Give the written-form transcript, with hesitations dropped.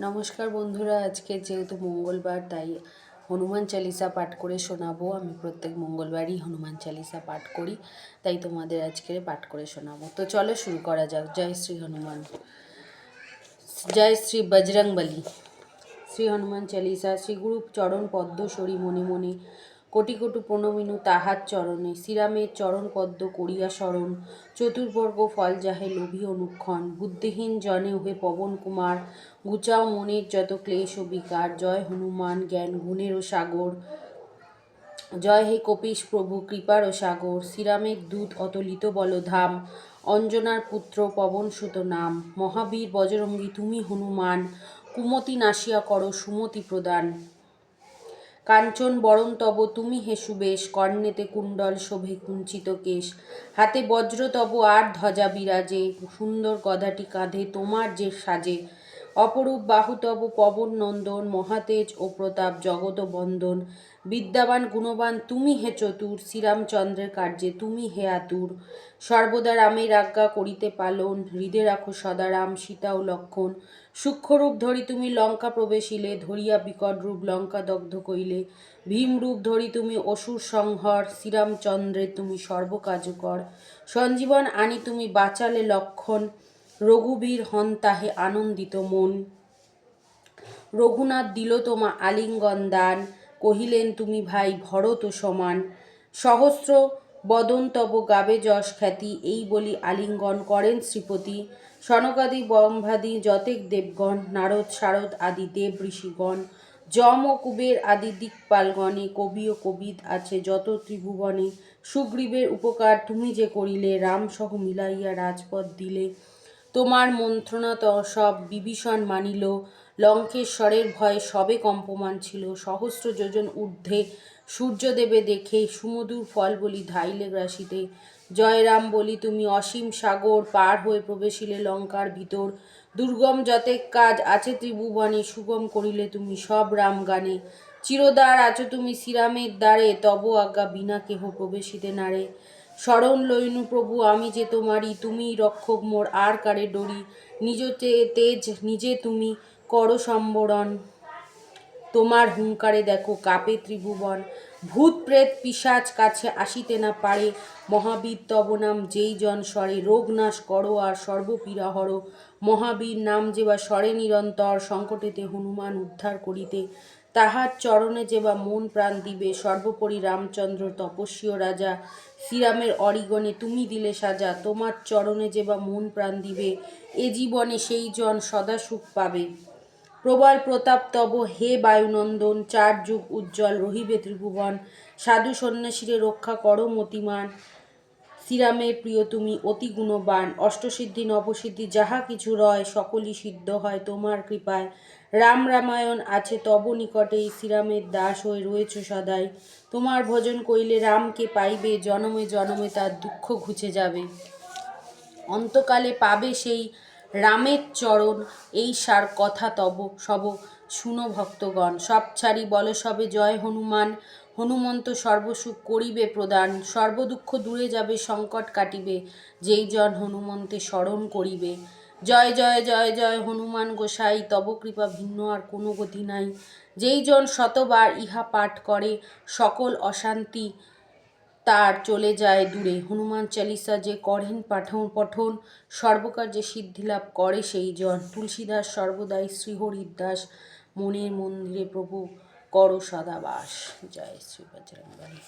নমস্কার বন্ধুরা, আজকে যেহেতু মঙ্গলবার তাই হনুমান চালিসা পাঠ করে শোনাবো। আমি প্রত্যেক মঙ্গলবারই হনুমান চালিসা পাঠ করি, তাই তোমাদের আজকে পাঠ করে শোনাবো। তো চলো শুরু করা যাক। জয় শ্রী হনুমান, জয় শ্রী বজরংবলী। শ্রী হনুমান চালিসা। শ্রী গুরু চরণ পদ্ম সরি মনে মনে, কোটি কোটি প্রণমিনু তাহার চরণে। শ্রীরামের চরণ পদ্ম করিয়া স্মরণ, চতুর্বর্গ ফল যাহে লোভী অনুক্ষণ। বুদ্ধিহীন জনে ওহে পবন কুমার, গুচাও মনের যত ক্লেশ ও বিকার। জয় হনুমান জ্ঞান গুণেরও সাগর, জয় হে কপিশ প্রভু কৃপার ও সাগর। শ্রীরামের দূত অতলিত বলধাম, অঞ্জনার পুত্র পবনসুত নাম। মহাবীর বজরঙ্গী তুমি হনুমান, কুমতি নাশিয়া করো সুমতি প্রদান। কাঞ্চন বরণ তব তুমি হে সুবেশ, কর্ণেতে কুণ্ডল শোভে কুঞ্চিত কেশ। হাতে বজ্র তব আর ধ্বজা বিরাজে, সুন্দর গদাটি কাঁধে তোমার যে সাজে। অপরূপ বাহু তব পবন নন্দন, মহাতেজ ও প্রতাপ জগত বন্দন। বিদ্যাবান গুণবান তুমি হে চতুর, শ্রীরামচন্দ্রের কার্যে তুমি হে আতুর। সর্বদা রামের আজ্ঞা করিতে পালন, হৃদে রাখো সদা রাম সীতা ও লক্ষণ। সূক্ষ্মরূপ ধরি তুমি লঙ্কা প্রবেশিলে, ধরিয়া বিকট রূপ লঙ্কা দগ্ধ কইলে। ভীম রূপ ধরি তুমি অসুর সংহর, শ্রীরামচন্দ্রের তুমি সর্বকার্যকর। সঞ্জীবন আনি তুমি বাঁচালে লক্ষণ, রঘুবীর হন তাহে আনন্দিত মন। রঘুনাথ দিল তোমা আলিঙ্গন দান, কহিলেন তুমি ভাই ভরত সমান। সহস্র বদন তব গাবে যশ খ্যাতি, এই বলি আলিঙ্গন করেন শ্রীপতি। সনকাদি ব্রহ্মাদি যতেক দেবগণ, নারদ শারদ আদি দেব ঋষিগণ। যম ও কুবের আদি দিকপালগণে, কবি ও কবিদ আছে যত ত্রিভুবনে। সুগ্রীবের উপকার তুমি যে করিলে, রাম সহ মিলাইয়া রাজপথ দিলে। তোমার মন্ত্রণা তো সব বিভীষণ মানিল, লঙ্কেশ্বরের ভয়ে সবে কম্পমান ছিল। সহস্র যোজন ঊর্ধ্বে সূর্যদেবে দেখে, সুমধুর ফল বলি ধাইলে গ্রাসিতে। জয়রাম বলি তুমি অসীম সাগর, পার হয়ে প্রবেশিলে লঙ্কার ভিতর। দুর্গম যতেক কাজ আছে ত্রিভুবনে, সুগম করিলে তুমি সব রাম গানে। চিরদ্বার আছো তুমি শ্রীরামের দ্বারে, তব আজ্ঞা বিনা কেহ প্রবেশিতে নারে। শরণ লইনু প্রভু আমি যে তোমারি, তুমি রক্ষক মোর আর কারে ডরি। নিজ তেজ নিজে তুমি করো সম্বরণ, তোমার হুঙ্কারে দেখো কাপে ত্রিভুবন। ভূত প্রেত পিশাচ কাছে আসিতে না পারে, মহাবীর তব নাম যেই জন স্বরে। রোগ নাশ করো আর সর্বপীড়া হরো, মহাবীর নাম যেবা স্বরে নিরন্তর। সংকটেতে হনুমান উদ্ধার করিতে, তাহার চরণে যেবা মন প্রাণ দিবে। সর্বোপরি রামচন্দ্র তপস্বী ও রাজা, শ্রীরামের অরিগণে তুমি দিলে সাজা। তোমার চরণে যেবা মন প্রাণ দিবে, এ জীবনে সেই জন সদা সুখ পাবে। প্রবল প্রতাপ তব হে বায়ুনন্দন, চার যুগ উজ্জ্বল রহিবে ত্রিভুবন। সাধু সন্ন্যাসীরে রক্ষা করো মতিমান, শ্রীরামের প্রিয় তুমি অতি গুণবান। অষ্টসিদ্ধি নবসিদ্ধি যাহা কিছু রয়, সকলই সিদ্ধ হয় তোমার কৃপায়। রাম রামায়ণ আছে তব নিকটে, শ্রীরামের দাস হয়ে রয়েছ সদাই। তোমার ভজন কইলে রামকে পাইবে, জনমে জনমে তার দুঃখ ঘুচে যাবে। অন্তকালে পাবে সেই রামের চরণ, এই সার কথা তব সব শুনো ভক্তগণ। সব ছাড়ি বল সবে জয় হনুমান, হনুমন্ত সর্বসুখ করিবে প্রদান। সর্বদুঃখ দূরে যাবে সংকট কাটিবে, যেই জন হনুমন্তে স্মরণ করিবে। জয় জয় জয় জয় হনুমান গোসাই, তব কৃপা ভিন্ন আর কোনো গতি নাই। যেই জন শতবার ইহা পাঠ করে, সকল অশান্তি তার চলে যায় দূরে। হনুমান চালিসা যে করেন পঠন, সর্বকার্যে সিদ্ধিলাভ করে সেই জন। তুলসীদাস সর্বদাই শ্রীহরির দাস, মনের মন্দিরে প্রভু করো সদা বাস। জয় শ্রী বজরংবলী।